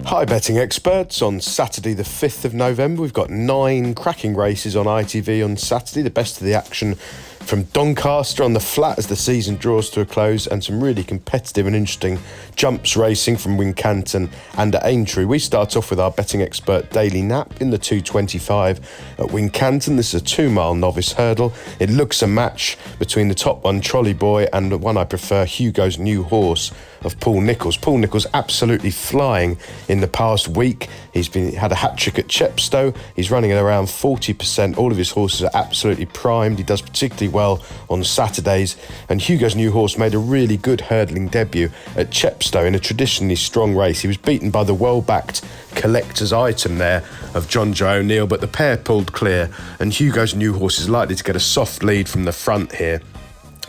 Hi betting experts, on Saturday the 5th of November we've got 9 cracking races on ITV on Saturday, the best of the action from Doncaster on the flat as the season draws to a close, and some really competitive and interesting jumps racing from Wincanton and at Aintree. We start off with our betting expert Daily Nap in the 225 at Wincanton. This is a 2-mile novice hurdle. It looks a match between the top one, Trolley Boy, and the one I prefer, Hugo's New Horse of Paul Nicholls. Paul Nicholls absolutely flying in the past week. He's had a hat-trick at Chepstow. He's running at around 40%. All of his horses are absolutely primed. He does particularly well on Saturdays. And Hugo's New Horse made a really good hurdling debut at Chepstow in a traditionally strong race. He was beaten by the well-backed Collector's Item there of John Joe O'Neill, but the pair pulled clear, and Hugo's New Horse is likely to get a soft lead from the front here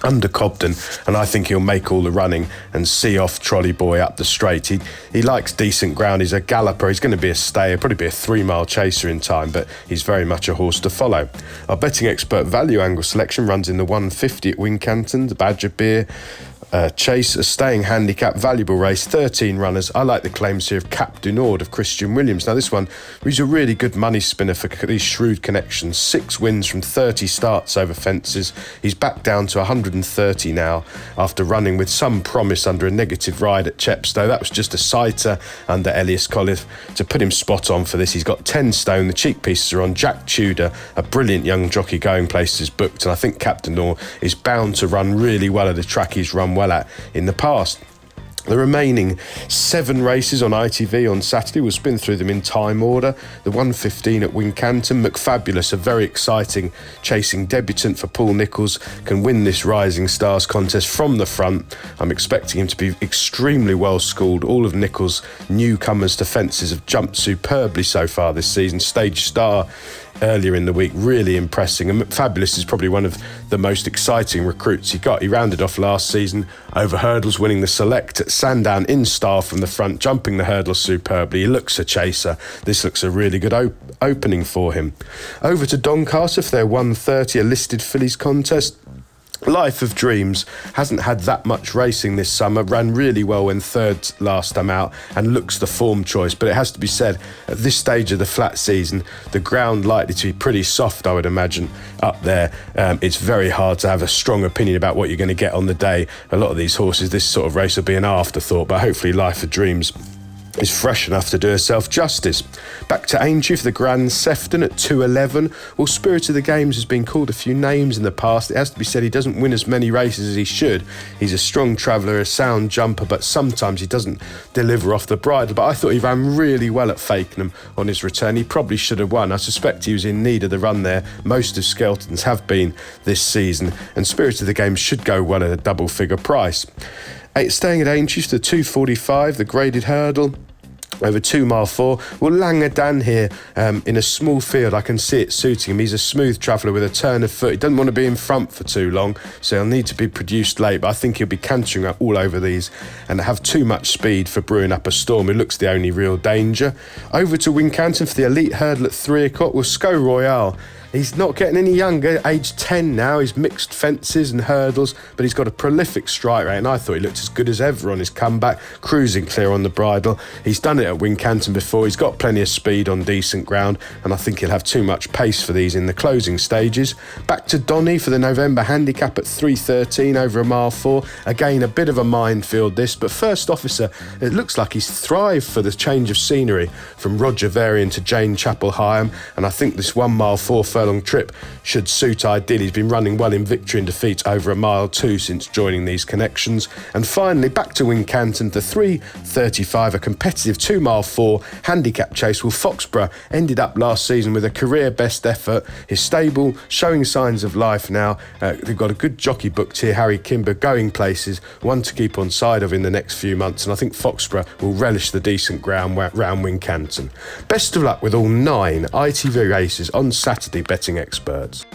under Cobden, and I think he'll make all the running and see off Trolley Boy up the straight. He likes decent ground. He's a galloper. He's going to be a stayer, probably be a 3-mile chaser in time, but he's very much a horse to follow. Our betting expert value angle selection runs in the 150 at Wincanton, the Badger Beer Chase, a staying handicap, valuable race, 13 runners. I like the claims here of Cap du Nord of Christian Williams. Now this one, he's a really good money spinner for these shrewd connections. 6 wins from 30 starts over fences. He's back down to 130 now after running with some promise under a negative ride at Chepstow. That was just a sighter under Elias Colliff to put him spot on for this. He's got 10 stone. The cheek pieces are on. Jack Tudor, a brilliant young jockey, going places booked, and I think Cap du Nord is bound to run really well at a track he's run well at in the past. The remaining 7 races on ITV on Saturday, we'll spin through them in time order. The 115 at Wincanton, McFabulous, a very exciting chasing debutant for Paul Nicholls, can win this Rising Stars contest from the front. I'm expecting him to be extremely well schooled. All of Nicholls' newcomers to fences have jumped superbly so far this season. Stage Star earlier in the week, really impressing, and McFabulous is probably one of the most exciting recruits he got. He rounded off last season over hurdles, winning the Select at Sandown in style from the front, jumping the hurdles superbly. He looks a chaser. This looks a really good opening for him. Over to Doncaster for their 130, a listed fillies contest. Life of Dreams hasn't had that much racing this summer, ran really well when third last time out and looks the form choice, but it has to be said, at this stage of the flat season, the ground likely to be pretty soft, I would imagine, up there. It's very hard to have a strong opinion about what you're going to get on the day. A lot of these horses, this sort of race will be an afterthought, but hopefully Life of Dreams is fresh enough to do herself justice. Back to Aintree for the Grand Sefton at 2:11. Well, Spirit of the Games has been called a few names in the past. It has to be said he doesn't win as many races as he should. He's a strong traveller, a sound jumper, but sometimes he doesn't deliver off the bridle. But I thought he ran really well at Fakenham on his return. He probably should have won. I suspect he was in need of the run there. Most of Skelton's have been this season, and Spirit of the Games should go well at a double-figure price. Staying at Aintree for the 245, the graded hurdle over 2-mile 4. Well, Langadan here in a small field, I can see it suiting him. He's a smooth traveller with a turn of foot. He doesn't want to be in front for too long, so he'll need to be produced late, but I think he'll be cantering up all over these and have too much speed for brewing up a storm. It looks the only real danger. Over to Wincanton for the elite hurdle at 3 o'clock. Well, Sco Royale, he's not getting any younger, age 10 now. He's mixed fences and hurdles, but he's got a prolific strike rate, and I thought he looked as good as ever on his comeback, cruising clear on the bridle. He's done it at Wincanton before. He's got plenty of speed on decent ground, and I think he'll have too much pace for these in the closing stages. Back to Donny for the November handicap at 3:13 over 1.4 miles. Again, a bit of a minefield this, but First Officer, it looks like he's thrived for the change of scenery from Roger Varian to Jane Chapel Hyam, and I think this 1.4 miles furlong trip should suit ideally. He's been running well in victory and defeat over 1.2 miles since joining these connections. And finally, back to Wincanton, the 3:35, a competitive 2.4 miles handicap chase. Well, Foxborough ended up last season with a career best effort. His stable showing signs of life now. They've got a good jockey booked here, Harry Kimber, going places, one to keep on side of in the next few months, and I think Foxborough will relish the decent ground round Wincanton. Best of luck with all 9 ITV races on Saturday, betting experts.